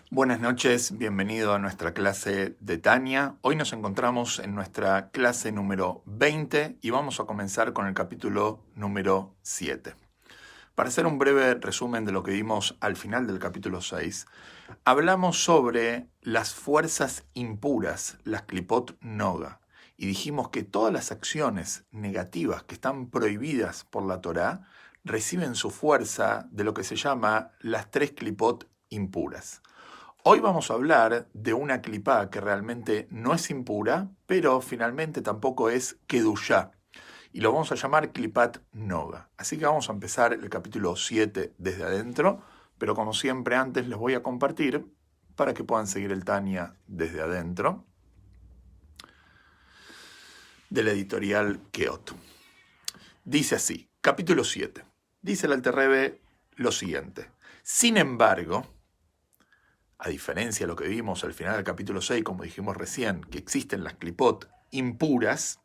Buenas noches, bienvenido a nuestra clase de Tania. Hoy nos encontramos en nuestra clase número 20 y vamos a comenzar con el capítulo número 7. Para hacer un breve resumen de lo que vimos al final del capítulo 6, hablamos sobre las fuerzas impuras, las klipot noga, y dijimos que todas las acciones negativas que están prohibidas por la Torá reciben su fuerza de lo que se llama las tres klipot impuras. Hoy vamos a hablar de una clipá que realmente no es impura, pero finalmente tampoco es kedushá. Y lo vamos a llamar clipat noga. Así que vamos a empezar el capítulo 7 desde adentro, pero como siempre antes les voy a compartir para que puedan seguir el Tania desde adentro de la editorial Keot. Dice así, capítulo 7. Dice el Alter Rebbe lo siguiente. Sin embargo, a diferencia de lo que vimos al final del capítulo 6, como dijimos recién, que existen las klipot impuras,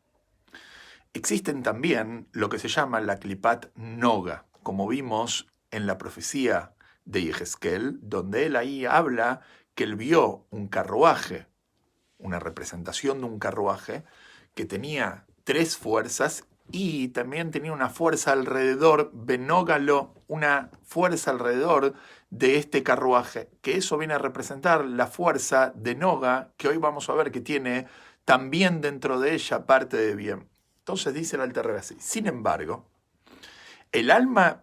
existen también lo que se llama la klipat noga, como vimos en la profecía de Yehezkel, donde él ahí habla que él vio un carruaje, una representación de un carruaje que tenía tres fuerzas y también tenía una fuerza alrededor, benógalo, una fuerza alrededor de este carruaje, que eso viene a representar la fuerza de Noga, que hoy vamos a ver que tiene también dentro de ella parte de bien. Entonces dice el Alter Rebbe así, sin embargo, el alma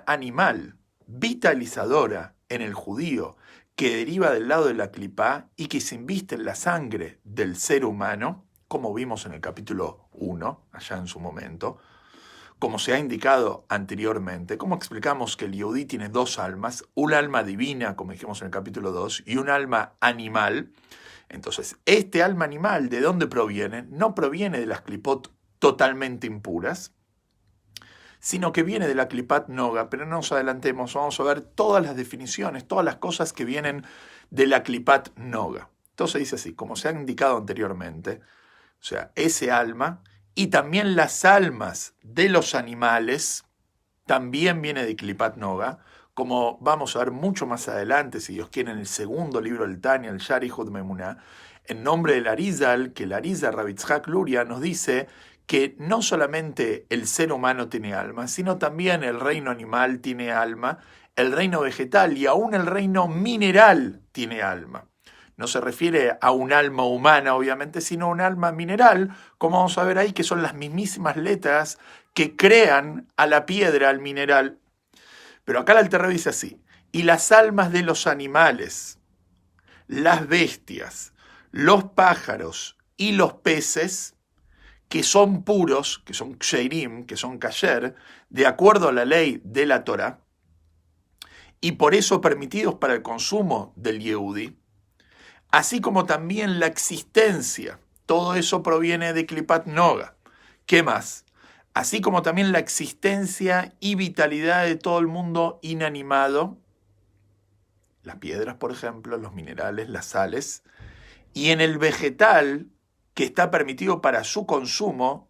animal vitalizadora en el judío que deriva del lado de la clipá y que se inviste en la sangre del ser humano, como vimos en el capítulo 1, allá en su momento, como se ha indicado anteriormente, como explicamos que el Yehudí tiene dos almas, un alma divina, como dijimos en el capítulo 2, y un alma animal. Entonces, este alma animal, ¿de dónde proviene? No proviene de las klipot totalmente impuras, sino que viene de la klipat noga, pero no nos adelantemos, vamos a ver todas las definiciones, todas las cosas que vienen de la klipat noga. Entonces dice así, como se ha indicado anteriormente, o sea, ese alma y también las almas de los animales también viene de klipat noga, como vamos a ver mucho más adelante, si Dios quiere, en el segundo libro del Tania, el Sharihut Memuná, en nombre del Arizal, que el Arizal Rabbi Tzchak Luria nos dice que no solamente el ser humano tiene alma, sino también el reino animal tiene alma, el reino vegetal y aún el reino mineral tiene alma. No se refiere a un alma humana, obviamente, sino a un alma mineral, como vamos a ver ahí, que son las mismísimas letras que crean a la piedra, al mineral. Pero acá el Alter Rebbe dice así, y las almas de los animales, las bestias, los pájaros y los peces, que son puros, que son kseirim, que son kasher, de acuerdo a la ley de la Torah, y por eso permitidos para el consumo del Yehudi, así como también la existencia, todo eso proviene de klipat noga. ¿Qué más? Así como también la existencia y vitalidad de todo el mundo inanimado, las piedras, por ejemplo, los minerales, las sales, y en el vegetal, que está permitido para su consumo,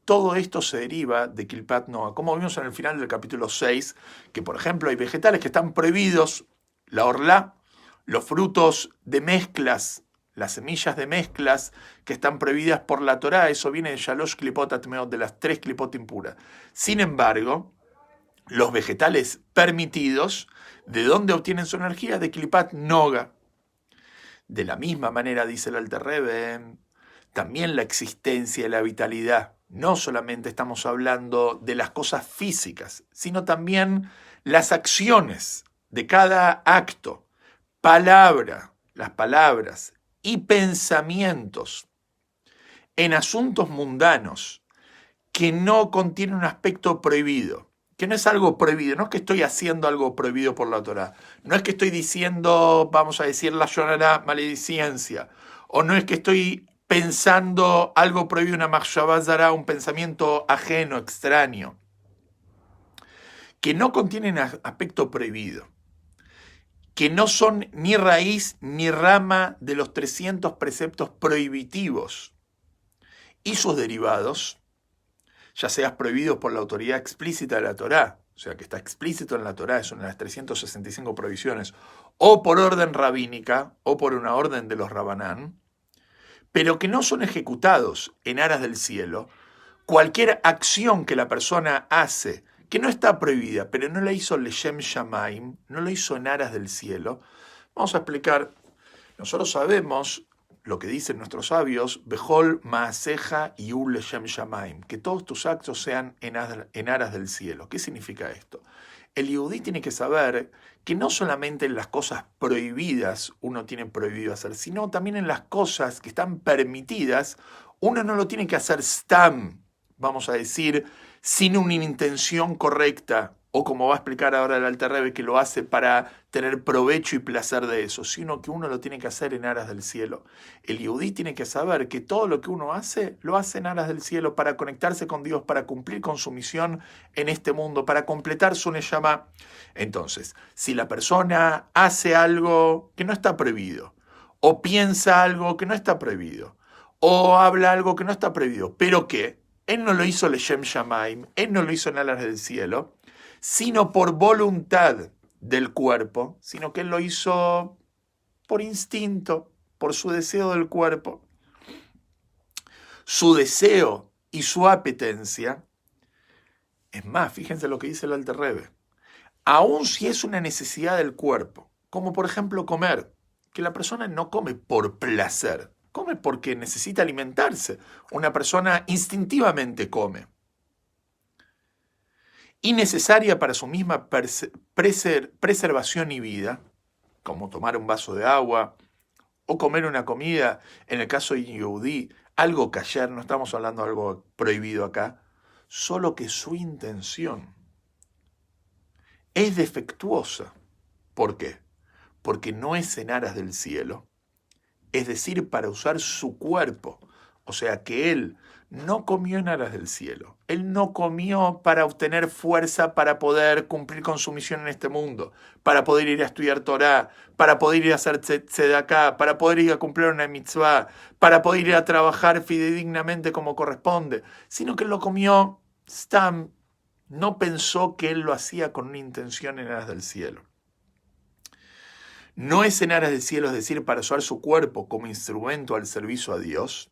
todo esto se deriva de klipat noga. Como vimos en el final del capítulo 6, que por ejemplo hay vegetales que están prohibidos, la orlá, los frutos de mezclas, las semillas de mezclas que están prohibidas por la Torá, eso viene de Shalosh Klipot Atmeot, de las tres klipot impuras. Sin embargo, los vegetales permitidos, ¿de dónde obtienen su energía? De klipat noga. De la misma manera, dice el Alter Rebbe, también la existencia y la vitalidad. No solamente estamos hablando de las cosas físicas, sino también las acciones de cada acto, palabra, las palabras y pensamientos en asuntos mundanos que no contienen un aspecto prohibido, que no es algo prohibido, no es que estoy haciendo algo prohibido por la Torá, no es que estoy diciendo, vamos a decir, la shonara, maledicencia, o no es que estoy pensando algo prohibido, una machshavá zará, un pensamiento ajeno, extraño, que no contienen aspecto prohibido, que no son ni raíz ni rama de los 300 preceptos prohibitivos y sus derivados, ya seas prohibidos por la autoridad explícita de la Torá o sea que está explícito en la Torá, es una de las 365 prohibiciones, o por orden rabínica, o por una orden de los rabanán, pero que no son ejecutados en aras del cielo, cualquier acción que la persona hace, que no está prohibida, pero no la hizo leshem shamaim, no lo hizo en aras del cielo, vamos a explicar. Nosotros sabemos lo que dicen nuestros sabios, Behol Maaseja y Ul Leshem Shamaim, que todos tus actos sean en aras del cielo. ¿Qué significa esto? El yehudí tiene que saber que no solamente en las cosas prohibidas uno tiene prohibido hacer, sino también en las cosas que están permitidas, uno no lo tiene que hacer stam, vamos a decir, sin una intención correcta, o como va a explicar ahora el Alter Rebbe, que lo hace para tener provecho y placer de eso, sino que uno lo tiene que hacer en aras del cielo. El yehudí tiene que saber que todo lo que uno hace, lo hace en aras del cielo para conectarse con Dios, para cumplir con su misión en este mundo, para completar su neshama. Entonces, si la persona hace algo que no está prohibido, o piensa algo que no está prohibido, o habla algo que no está prohibido, pero que él no lo hizo leshem shamaim, él no lo hizo en aras del cielo, sino por voluntad del cuerpo, sino que él lo hizo por instinto, por su deseo del cuerpo. Su deseo y su apetencia, es más, fíjense lo que dice el Alter Rebbe, aun si es una necesidad del cuerpo, como por ejemplo comer, que la persona no come por placer, come porque necesita alimentarse. Una persona instintivamente come. Y necesaria para su misma preservación y vida, como tomar un vaso de agua o comer una comida, en el caso de Yehudí, algo kasher, no estamos hablando de algo prohibido acá, solo que su intención es defectuosa. ¿Por qué? Porque no es en aras del cielo, es decir, para usar su cuerpo, o sea que él no comió en aras del cielo. Él no comió para obtener fuerza para poder cumplir con su misión en este mundo, para poder ir a estudiar Torah, para poder ir a hacer tzedaká, para poder ir a cumplir una mitzvah, para poder ir a trabajar fidedignamente como corresponde, sino que él lo comió stam, no pensó que él lo hacía con una intención en aras del cielo. No es en aras del cielo, es decir, para usar su cuerpo como instrumento al servicio a Dios.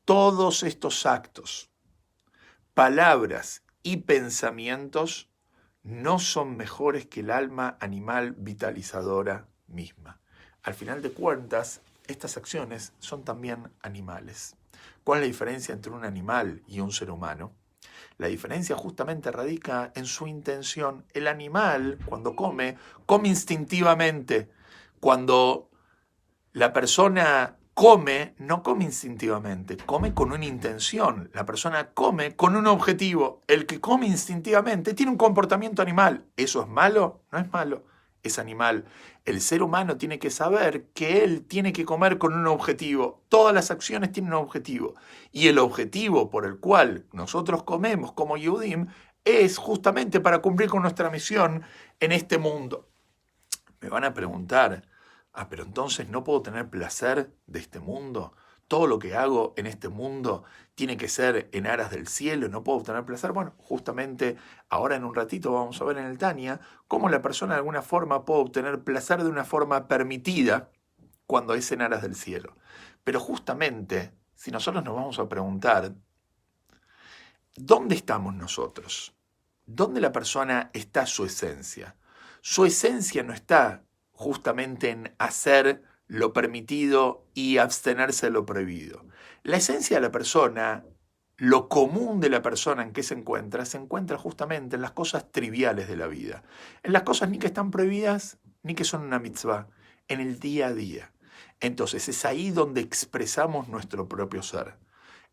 Todos estos actos, palabras y pensamientos no son mejores que el alma animal vitalizadora misma. Al final de cuentas, estas acciones son también animales. ¿Cuál es la diferencia entre un animal y un ser humano? La diferencia justamente radica en su intención. El animal, cuando come instintivamente. Cuando la persona come, no come instintivamente, come con una intención. La persona come con un objetivo. El que come instintivamente tiene un comportamiento animal. ¿Eso es malo? No es malo, es animal. El ser humano tiene que saber que él tiene que comer con un objetivo. Todas las acciones tienen un objetivo. Y el objetivo por el cual nosotros comemos como Yehudim es justamente para cumplir con nuestra misión en este mundo. Me van a preguntar, pero entonces no puedo tener placer de este mundo. Todo lo que hago en este mundo tiene que ser en aras del cielo, no puedo obtener placer. Bueno, justamente ahora en un ratito vamos a ver en el Tania cómo la persona de alguna forma puede obtener placer de una forma permitida cuando es en aras del cielo. Pero justamente, si nosotros nos vamos a preguntar, ¿dónde estamos nosotros? ¿Dónde la persona está su esencia? Su esencia no está justamente en hacer lo permitido y abstenerse de lo prohibido. La esencia de la persona, lo común de la persona en que se encuentra justamente en las cosas triviales de la vida. En las cosas ni que están prohibidas, ni que son una mitzvah, en el día a día. Entonces es ahí donde expresamos nuestro propio ser.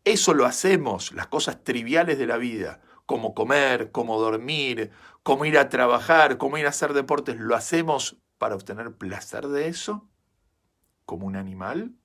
Eso lo hacemos, las cosas triviales de la vida, como comer, como dormir, como ir a trabajar, como ir a hacer deportes, ¿lo hacemos para obtener placer de eso, como un animal?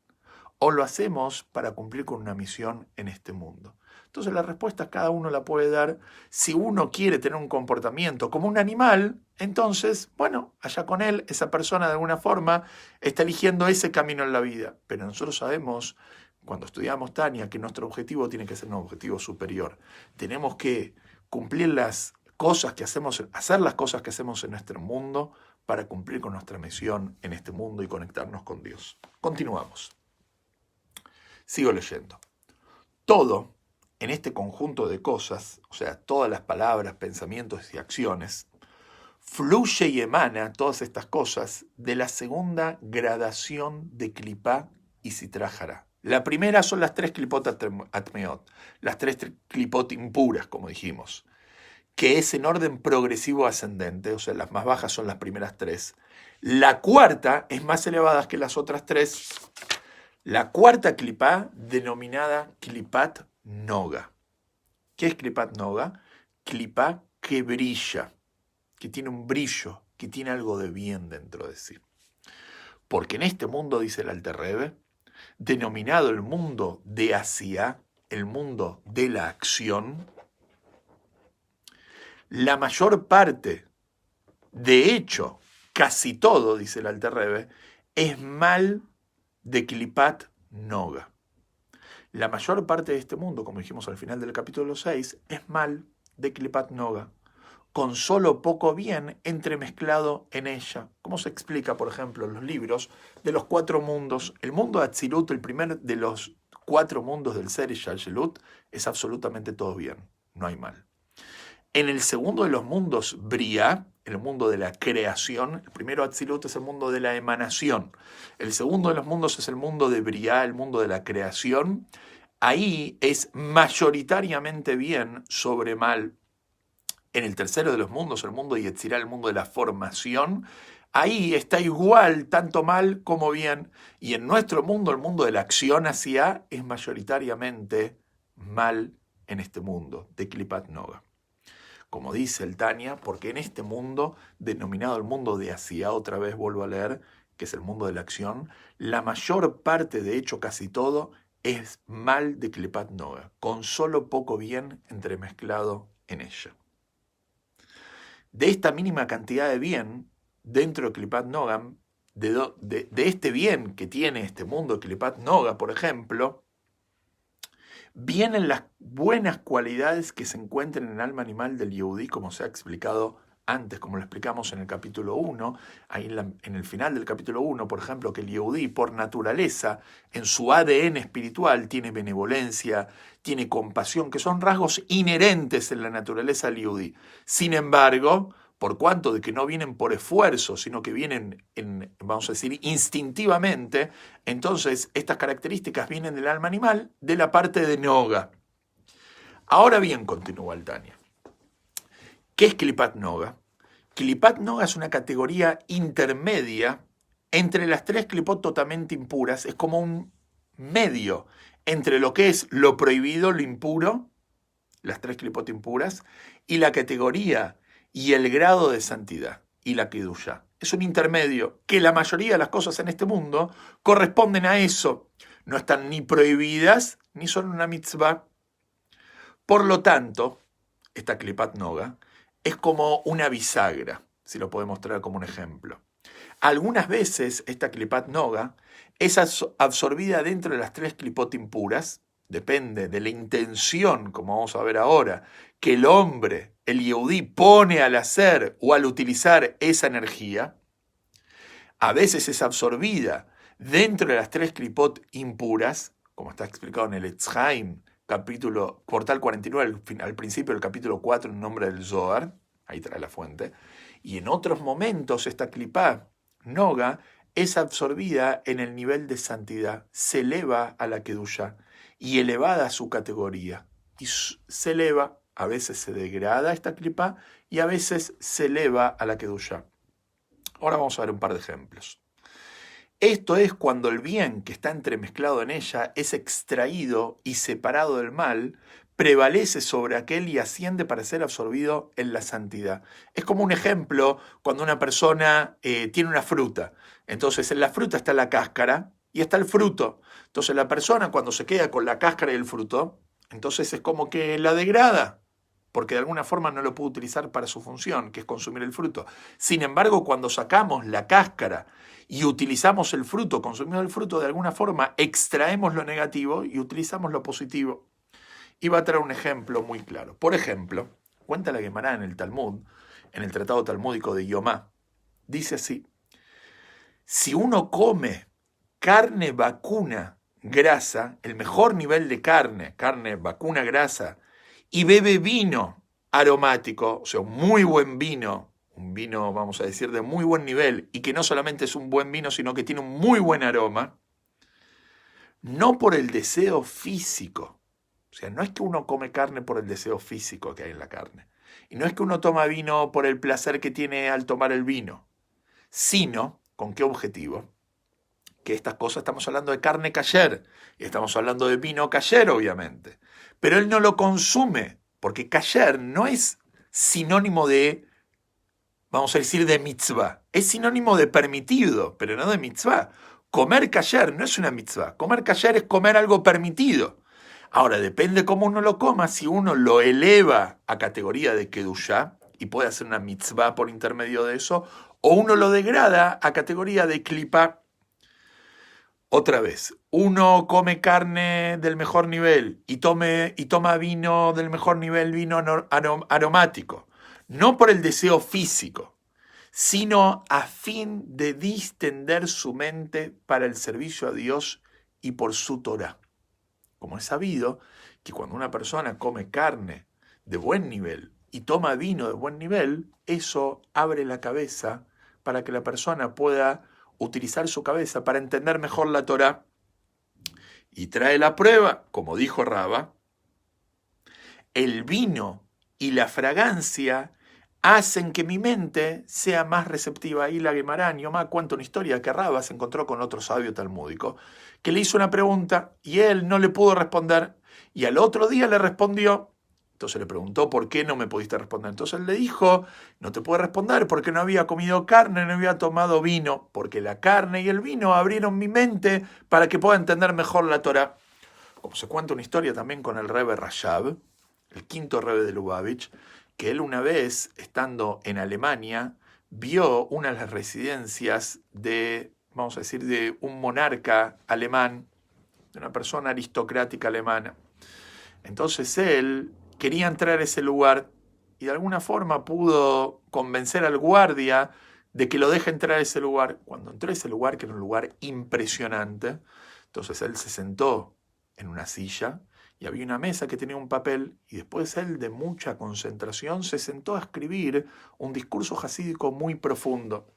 ¿O lo hacemos para cumplir con una misión en este mundo? Entonces la respuesta cada uno la puede dar. Si uno quiere tener un comportamiento como un animal, entonces, bueno, allá con él, esa persona de alguna forma está eligiendo ese camino en la vida. Pero nosotros sabemos, cuando estudiamos Tania, que nuestro objetivo tiene que ser un objetivo superior. Tenemos que cumplir las hacer las cosas que hacemos en nuestro mundo para cumplir con nuestra misión en este mundo y conectarnos con Dios. Continuamos. Sigo leyendo. Todo en este conjunto de cosas, o sea, todas las palabras, pensamientos y acciones, fluye y emana todas estas cosas de la segunda gradación de Klipá y Sitra Hará. La primera son las 3 Klipot Atmeot, las 3 Klipot impuras, como dijimos, que es en orden progresivo ascendente, o sea, las más bajas son las primeras 3. La cuarta es más elevada que las otras 3. La cuarta Klipá, denominada Klipat Noga. ¿Qué es Klipat Noga? Klipá que brilla, que tiene un brillo, que tiene algo de bien dentro de sí. Porque en este mundo, dice el Alter Rebbe, denominado el mundo de Asiá, el mundo de la acción, la mayor parte, de hecho, casi todo, dice el Alter Rebbe, es mal de Klipat Noga. La mayor parte de este mundo, como dijimos al final del capítulo 6, es mal de Klipat Noga, con solo poco bien entremezclado en ella. Como se explica, por ejemplo, en los libros de los 4 mundos. El mundo de Atzilut, el primer de los 4 mundos del Ser y Shalshelut, es absolutamente todo bien, no hay mal. En el segundo de los mundos, Briá, el mundo de la creación, el primero Atzilut es el mundo de la emanación. El segundo de los mundos es el mundo de Briá, el mundo de la creación. Ahí es mayoritariamente bien sobre mal. En el tercero de los mundos, el mundo de Yetzirá, el mundo de la formación, ahí está igual, tanto mal como bien. Y en nuestro mundo, el mundo de la acción hacia, es mayoritariamente mal en este mundo, de Klipat Noga. Como dice el Tania, porque en este mundo, denominado el mundo de Asiá, otra vez vuelvo a leer, que es el mundo de la acción, la mayor parte, de hecho casi todo, es mal de Klipat Noga, con solo poco bien entremezclado en ella. De esta mínima cantidad de bien, dentro de Klipat Noga, de este bien que tiene este mundo de Klipat Noga, por ejemplo, vienen las buenas cualidades que se encuentran en el alma animal del Yehudí, como se ha explicado antes, como lo explicamos en el capítulo 1, ahí en el final del capítulo 1, por ejemplo, que el Yehudí, por naturaleza, en su ADN espiritual, tiene benevolencia, tiene compasión, que son rasgos inherentes en la naturaleza del Yehudí. Sin embargo, por cuanto de que no vienen por esfuerzo, sino que vienen, vamos a decir, instintivamente, entonces estas características vienen del alma animal, de la parte de Noga. Ahora bien, continúa el Tania. ¿Qué es Klipat Noga? Klipat Noga es una categoría intermedia entre las 3 Klipot totalmente impuras. Es como un medio entre lo que es lo prohibido, lo impuro, las 3 Klipot impuras, y la categoría y el grado de santidad y la Kedushá. Es un intermedio que la mayoría de las cosas en este mundo corresponden a eso. No están ni prohibidas ni son una mitzvah. Por lo tanto, esta Klipat Noga es como una bisagra, si lo podemos traer como un ejemplo. Algunas veces esta Klipat Noga es absorbida dentro de las 3 Klipot impuras, depende de la intención, como vamos a ver ahora, que el hombre, el Yehudí, pone al hacer o al utilizar esa energía. A veces es absorbida dentro de las 3 Klipot impuras, como está explicado en el Etz Haim, capítulo, portal 49, al principio del capítulo 4, en nombre del Zohar, ahí trae la fuente, y en otros momentos esta Klipá Noga es absorbida en el nivel de santidad, se eleva a la Kedushá y elevada a su categoría, y se eleva, a veces se degrada esta Klipá y a veces se eleva a la Kedushá. Ahora vamos a ver un par de ejemplos. Esto es cuando el bien que está entremezclado en ella es extraído y separado del mal, prevalece sobre aquel y asciende para ser absorbido en la santidad. Es como un ejemplo cuando una persona tiene una fruta. Entonces en la fruta está la cáscara y está el fruto. Entonces la persona cuando se queda con la cáscara y el fruto, entonces es como que la degrada, porque de alguna forma no lo puede utilizar para su función, que es consumir el fruto. Sin embargo, cuando sacamos la cáscara y utilizamos el fruto, consumimos el fruto, de alguna forma extraemos lo negativo y utilizamos lo positivo. Y va a traer un ejemplo muy claro. Por ejemplo, Cuenta la Guemará en el Talmud, en el Tratado Talmúdico de Yomá. Dice así: si uno come carne vacuna grasa, el mejor nivel de carne vacuna grasa, y bebe vino aromático, o sea, un muy buen vino, un vino, vamos a decir, de muy buen nivel, y que no solamente es un buen vino, sino que tiene un muy buen aroma, no por el deseo físico, o sea, no es que uno come carne por el deseo físico que hay en la carne, y no es que uno toma vino por el placer que tiene al tomar el vino, sino, ¿con qué objetivo? Que estas cosas, estamos hablando de carne kasher, y estamos hablando de vino kasher, obviamente, pero él no lo consume, porque kasher no es sinónimo de, vamos a decir, de mitzvah, es sinónimo de permitido, pero no de mitzvah. Comer kasher no es una mitzvah, comer kasher es comer algo permitido. Ahora, depende cómo uno lo coma, si uno lo eleva a categoría de kedushá, y puede hacer una mitzvah por intermedio de eso, o uno lo degrada a categoría de klipá. Otra vez, uno come carne del mejor nivel y toma vino del mejor nivel, vino aromático, no por el deseo físico, sino a fin de distender su mente para el servicio a Dios y por su Torah. Como es sabido que cuando una persona come carne de buen nivel y toma vino de buen nivel, eso abre la cabeza para que la persona pueda utilizar su cabeza para entender mejor la Torá. Y trae la prueba, como dijo Raba, el vino y la fragancia hacen que mi mente sea más receptiva. Y la Guemará en Yomá cuenta una historia que Raba se encontró con otro sabio talmúdico que le hizo una pregunta y él no le pudo responder, y al otro día le respondió. Entonces le preguntó, ¿por qué no me pudiste responder? Entonces él le dijo, no te puedo responder porque no había comido carne, no había tomado vino, porque la carne y el vino abrieron mi mente para que pueda entender mejor la Torá. Como se cuenta una historia también con el Rebbe Rashab, el quinto Rebbe de Lubavitch, que él una vez, estando en Alemania, vio una de las residencias de, vamos a decir, de un monarca alemán, de una persona aristocrática alemana. Entonces él quería entrar a ese lugar y de alguna forma pudo convencer al guardia de que lo deje entrar a ese lugar. Cuando entró a ese lugar, que era un lugar impresionante, entonces él se sentó en una silla y había una mesa que tenía un papel, y después él, de mucha concentración, se sentó a escribir un discurso jasídico muy profundo.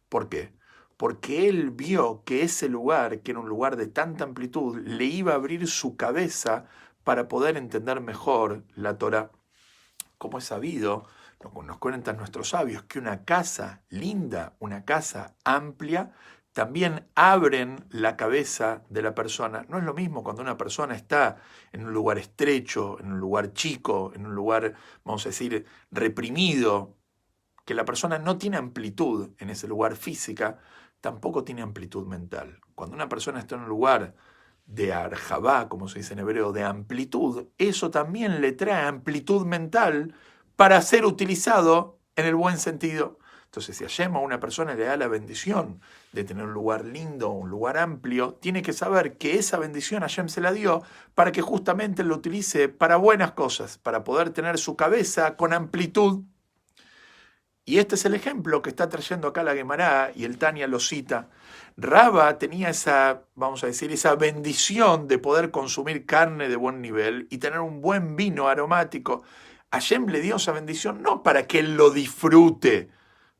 ¿Por qué? Porque él vio que ese lugar, que era un lugar de tanta amplitud, le iba a abrir su cabeza para poder entender mejor la Torá. Como es sabido, nos cuentan nuestros sabios, que una casa linda, una casa amplia, también abren la cabeza de la persona. No es lo mismo cuando una persona está en un lugar estrecho, en un lugar chico, en un lugar, vamos a decir, reprimido, que la persona no tiene amplitud en ese lugar física, tampoco tiene amplitud mental. Cuando una persona está en un lugar de arjabá, como se dice en hebreo, de amplitud, eso también le trae amplitud mental para ser utilizado en el buen sentido. Entonces, si Hashem a una persona le da la bendición de tener un lugar lindo, un lugar amplio, tiene que saber que esa bendición Hashem se la dio para que justamente lo utilice para buenas cosas, para poder tener su cabeza con amplitud. Y este es el ejemplo que está trayendo acá la Guemará, y el Tania lo cita. Raba tenía esa, vamos a decir, esa bendición de poder consumir carne de buen nivel y tener un buen vino aromático. Hashem le dio esa bendición no para que él lo disfrute,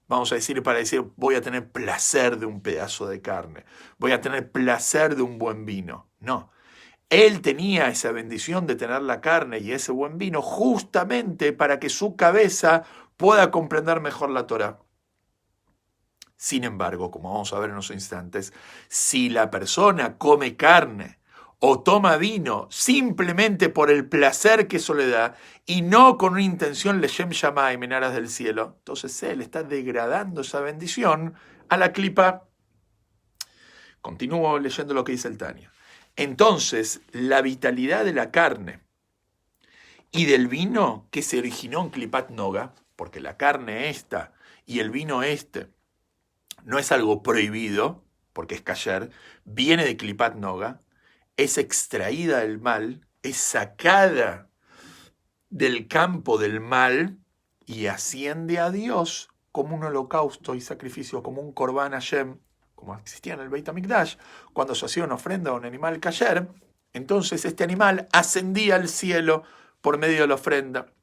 vamos a decir, para decir, voy a tener placer de un pedazo de carne, voy a tener placer de un buen vino. No, él tenía esa bendición de tener la carne y ese buen vino justamente para que su cabeza pueda comprender mejor la Torá. Sin embargo, como vamos a ver en unos instantes, si la persona come carne o toma vino simplemente por el placer que eso le da y no con una intención leshem shamayim, en aras del cielo, entonces él está degradando esa bendición a la clipa. Continúo leyendo lo que dice el Tania. Entonces, la vitalidad de la carne y del vino que se originó en Klipat Noga, porque la carne esta y el vino este no es algo prohibido, porque es kasher, viene de Klipat Noga, es extraída del mal, es sacada del campo del mal y asciende a Dios como un holocausto y sacrificio, como un Korban Hashem, como existía en el Beit HaMikdash, cuando se hacía una ofrenda a un animal kasher, entonces este animal ascendía al cielo por medio de la ofrenda,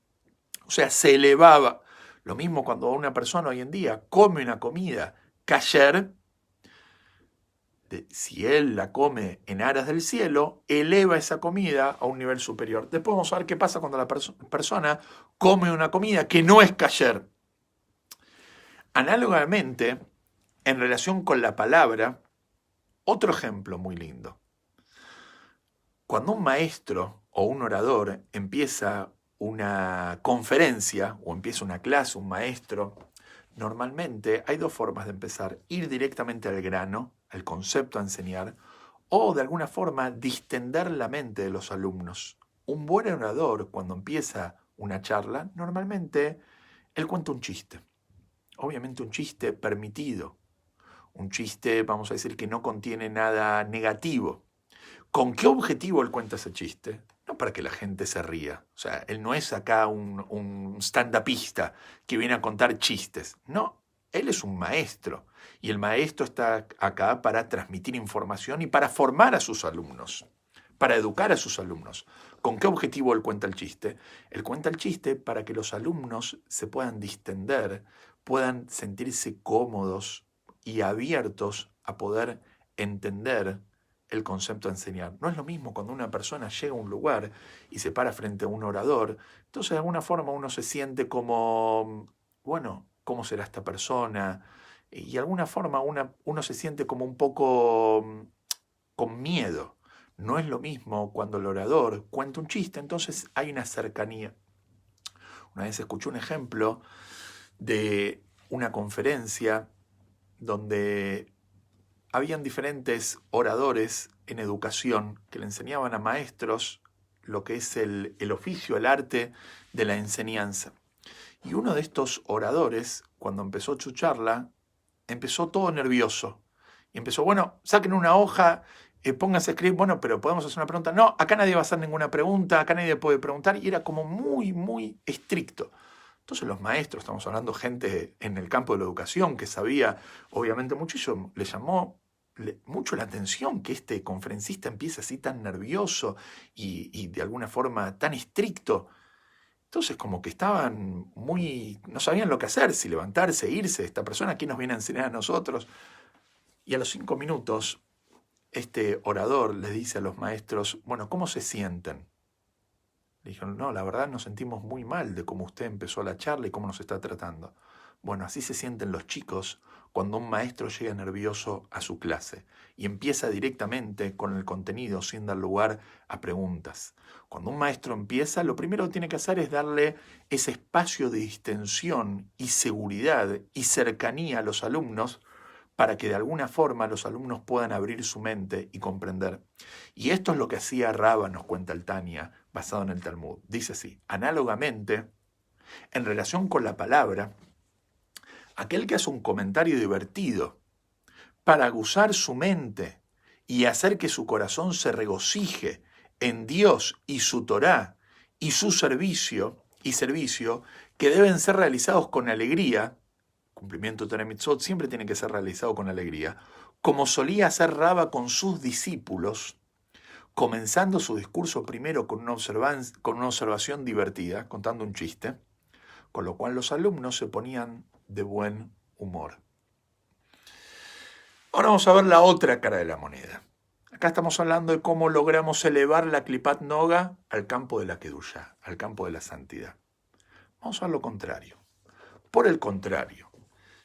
o sea, se elevaba. Lo mismo cuando una persona hoy en día come una comida kasher, si él la come en aras del cielo, eleva esa comida a un nivel superior. Después vamos a ver qué pasa cuando la persona come una comida que no es kasher. Análogamente, en relación con la palabra, otro ejemplo muy lindo. Cuando un maestro o un orador empieza una conferencia o empieza una clase, un maestro, normalmente hay dos formas de empezar: ir directamente al grano, al concepto a enseñar, o de alguna forma distender la mente de los alumnos. Un buen orador, cuando empieza una charla, normalmente él cuenta un chiste. Obviamente un chiste permitido, un chiste, vamos a decir, que no contiene nada negativo. ¿Con qué objetivo él cuenta ese chiste? No para que la gente se ría. O sea, él no es acá un stand-upista que viene a contar chistes. No, él es un maestro. Y el maestro está acá para transmitir información y para formar a sus alumnos, para educar a sus alumnos. ¿Con qué objetivo él cuenta el chiste? Él cuenta el chiste para que los alumnos se puedan distender, puedan sentirse cómodos y abiertos a poder entender el concepto de enseñar. No es lo mismo cuando una persona llega a un lugar y se para frente a un orador, entonces de alguna forma uno se siente como, bueno, ¿cómo será esta persona? Y de alguna forma uno se siente como un poco con miedo. No es lo mismo cuando el orador cuenta un chiste, entonces hay una cercanía. Una vez escuché un ejemplo de una conferencia donde habían diferentes oradores en educación que le enseñaban a maestros lo que es el oficio, el arte de la enseñanza. Y uno de estos oradores, cuando empezó su charla, empezó todo nervioso. Y empezó, bueno, saquen una hoja, pónganse a escribir, bueno, pero podemos hacer una pregunta. No, acá nadie va a hacer ninguna pregunta, acá nadie puede preguntar. Y era como muy, muy estricto. Entonces los maestros, estamos hablando gente en el campo de la educación que sabía obviamente muchísimo, le llamó mucho la atención que este conferencista empiece así tan nervioso y de alguna forma tan estricto. Entonces como que estaban muy, no sabían lo que hacer, si levantarse, irse, esta persona, ¿qué nos viene a enseñar a nosotros? Y a los 5 minutos, este orador les dice a los maestros, bueno, ¿cómo se sienten? Le dijeron, no, la verdad nos sentimos muy mal de cómo usted empezó la charla y cómo nos está tratando. Bueno, así se sienten los chicos cuando un maestro llega nervioso a su clase y empieza directamente con el contenido sin dar lugar a preguntas. Cuando un maestro empieza, lo primero que tiene que hacer es darle ese espacio de distensión y seguridad y cercanía a los alumnos para que de alguna forma los alumnos puedan abrir su mente y comprender. Y esto es lo que hacía Raba, nos cuenta el Tania, basado en el Talmud. Dice así, análogamente, en relación con la palabra, aquel que hace un comentario divertido para aguzar su mente y hacer que su corazón se regocije en Dios y su Torá y su servicio, que deben ser realizados con alegría, cumplimiento de Torah Mitzvot siempre tiene que ser realizado con alegría, como solía hacer Raba con sus discípulos, comenzando su discurso primero con una observación divertida, contando un chiste, con lo cual los alumnos se ponían de buen humor. Ahora vamos a ver la otra cara de la moneda. Acá estamos hablando de cómo logramos elevar la Klipat Noga al campo de la Kedushá, al campo de la santidad. Vamos a ver lo contrario. Por el contrario,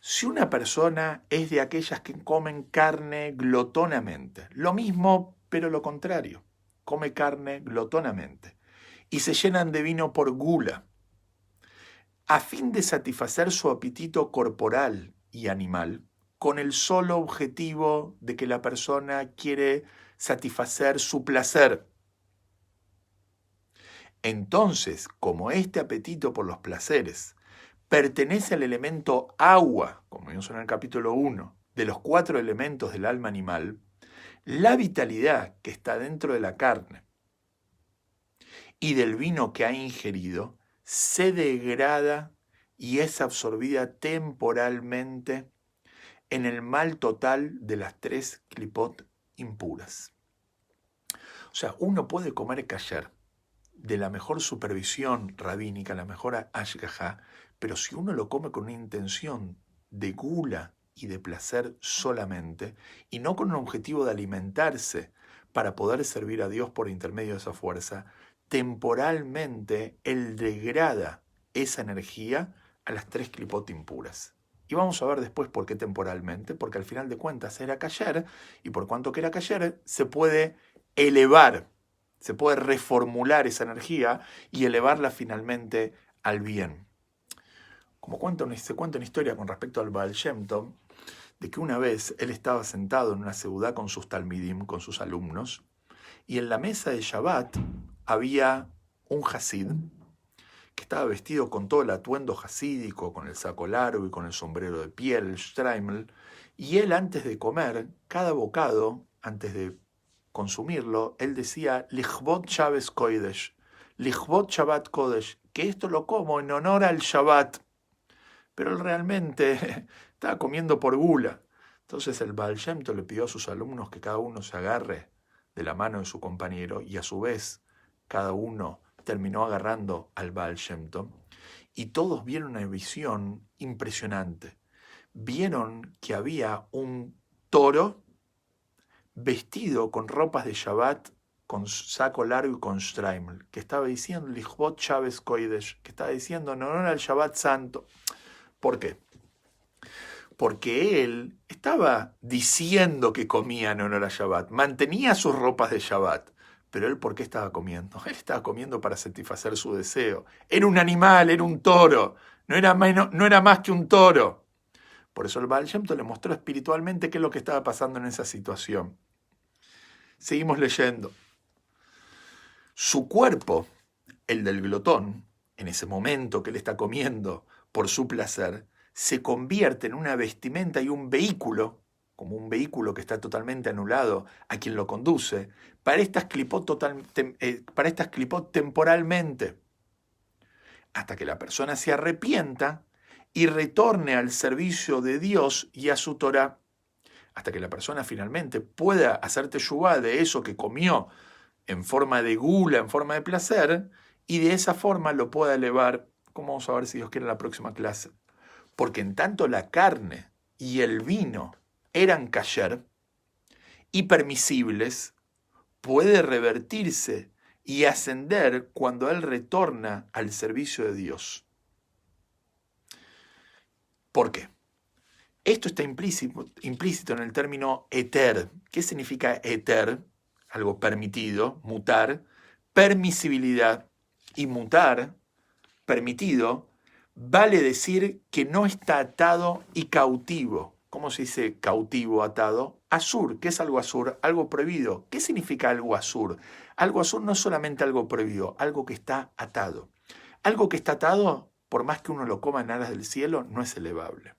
si una persona es de aquellas que comen carne glotonamente, lo mismo, pero lo contrario, come carne glotonamente, y se llenan de vino por gula, a fin de satisfacer su apetito corporal y animal, con el solo objetivo de que la persona quiere satisfacer su placer. Entonces, como este apetito por los placeres pertenece al elemento agua, como vimos en el capítulo 1, de los 4 elementos del alma animal, la vitalidad que está dentro de la carne y del vino que ha ingerido, se degrada y es absorbida temporalmente en el mal total de las 3 clipot impuras. O sea, uno puede comer kasher de la mejor supervisión rabínica, la mejor ashgajá, pero si uno lo come con una intención de gula y de placer solamente, y no con un objetivo de alimentarse para poder servir a Dios por intermedio de esa fuerza, temporalmente él degrada esa energía a las 3 clipot impuras. Y vamos a ver después por qué temporalmente, porque al final de cuentas era kasher, y por cuanto que era kasher, se puede elevar, se puede reformular esa energía y elevarla finalmente al bien. Como se cuenta una historia con respecto al Baal Shem Tov, de que una vez él estaba sentado en una seudá con sus talmidim, con sus alumnos, y en la mesa de Shabbat había un hasid que estaba vestido con todo el atuendo hasídico, con el saco largo y con el sombrero de piel, el shtreimel, y él antes de comer, cada bocado, antes de consumirlo, él decía, Lichbot Shabbos Kodesh, Lichbot Shabbat Kodesh, que esto lo como en honor al Shabbat. Pero él realmente estaba comiendo por gula. Entonces el Baal Shem Tov le pidió a sus alumnos que cada uno se agarre de la mano de su compañero y a su vez cada uno terminó agarrando al Baal Shem Tov y todos vieron una visión impresionante. Vieron que había un toro vestido con ropas de Shabbat, con saco largo y con shtreimel, que estaba diciendo Lichbot Shabbos Kodesh, que estaba diciendo en honor al Shabbat santo. ¿Por qué? Porque él estaba diciendo que comía en honor a Shabbat, mantenía sus ropas de Shabbat, pero él ¿por qué estaba comiendo? Él estaba comiendo para satisfacer su deseo. Era un animal, era un toro, no era más que un toro. Por eso el Baal Shem Tov le mostró espiritualmente qué es lo que estaba pasando en esa situación. Seguimos leyendo. Su cuerpo, el del glotón, en ese momento que él está comiendo por su placer, se convierte en una vestimenta y un vehículo, como un vehículo que está totalmente anulado a quien lo conduce, para estas clipot temporalmente, hasta que la persona se arrepienta y retorne al servicio de Dios y a su Torah, hasta que la persona finalmente pueda hacer teshuvá de eso que comió en forma de gula, en forma de placer, y de esa forma lo pueda elevar, como vamos a ver si Dios quiere en la próxima clase. Porque en tanto la carne y el vino eran kasher y permisibles, puede revertirse y ascender cuando él retorna al servicio de Dios. ¿Por qué? Esto está implícito en el término eter. ¿Qué significa eter? Algo permitido, mutar, permisibilidad y mutar, permitido, vale decir que no está atado y cautivo. ¿Cómo se dice cautivo, atado? Asur. ¿Qué es algo asur? Algo prohibido. ¿Qué significa algo asur? Algo asur no es solamente algo prohibido, algo que está atado. Algo que está atado, por más que uno lo coma en alas del cielo, no es elevable.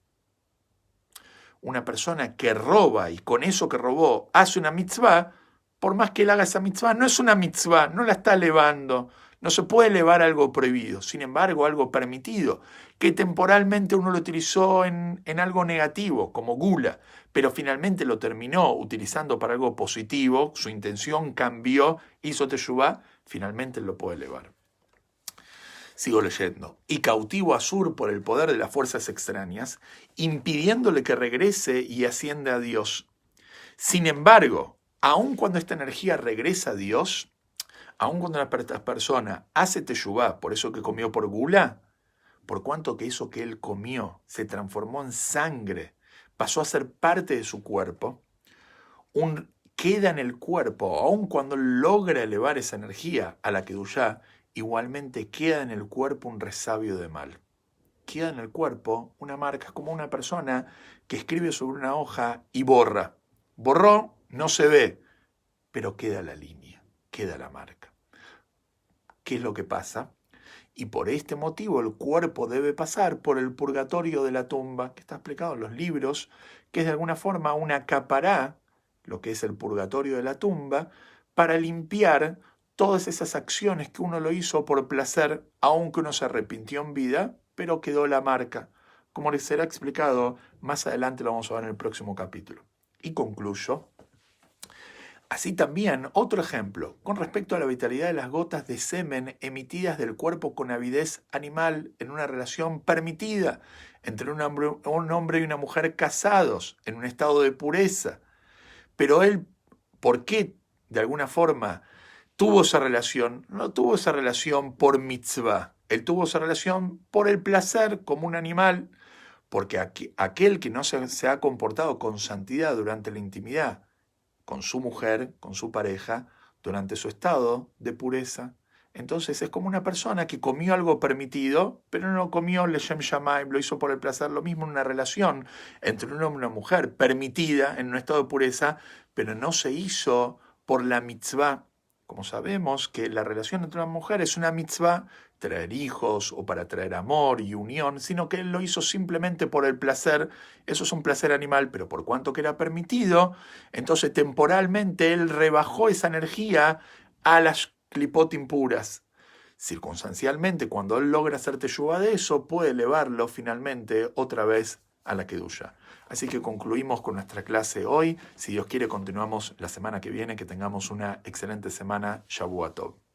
Una persona que roba y con eso que robó hace una mitzvah, por más que él haga esa mitzvah, no es una mitzvah, no la está elevando. No se puede elevar algo prohibido, sin embargo, algo permitido, que temporalmente uno lo utilizó en algo negativo, como gula, pero finalmente lo terminó utilizando para algo positivo, su intención cambió, hizo teshuvá, finalmente lo puede elevar. Sigo leyendo. Y cautivo a Asur por el poder de las fuerzas extrañas, impidiéndole que regrese y ascienda a Dios. Sin embargo, aun cuando esta energía regresa a Dios, aun cuando una persona hace teshuvá, por eso que comió por gula, por cuanto que eso que él comió se transformó en sangre, pasó a ser parte de su cuerpo, queda en el cuerpo, aun cuando logra elevar esa energía a la kedushá, igualmente queda en el cuerpo un resabio de mal. Queda en el cuerpo una marca, es como una persona que escribe sobre una hoja y borra. Borró, no se ve, pero queda la línea, queda la marca. ¿Qué es lo que pasa? Y por este motivo el cuerpo debe pasar por el purgatorio de la tumba, que está explicado en los libros, que es de alguna forma una capará, lo que es el purgatorio de la tumba, para limpiar todas esas acciones que uno lo hizo por placer, aunque uno se arrepintió en vida, pero quedó la marca. Como les será explicado, más adelante lo vamos a ver en el próximo capítulo. Y concluyo. Así también, otro ejemplo, con respecto a la vitalidad de las gotas de semen emitidas del cuerpo con avidez animal en una relación permitida entre un hombre y una mujer casados en un estado de pureza. Pero él, ¿por qué de alguna forma tuvo esa relación? No tuvo esa relación por mitzvah, él tuvo esa relación por el placer como un animal, porque aquel que no se ha comportado con santidad durante la intimidad, con su mujer, con su pareja, durante su estado de pureza. Entonces es como una persona que comió algo permitido, pero no comió Leshem Shamaim, lo hizo por el placer. Lo mismo en una relación entre un hombre y una mujer, permitida en un estado de pureza, pero no se hizo por la mitzvah. Como sabemos que la relación entre una mujer es una mitzvah, traer hijos o para traer amor y unión, sino que él lo hizo simplemente por el placer. Eso es un placer animal, pero por cuanto que era permitido, entonces temporalmente él rebajó esa energía a las clipot impuras. Circunstancialmente, cuando él logra hacer teshuvá de eso, puede elevarlo finalmente otra vez a la kedusha. Así que concluimos con nuestra clase hoy. Si Dios quiere, continuamos la semana que viene. Que tengamos una excelente semana. Shavua Tov.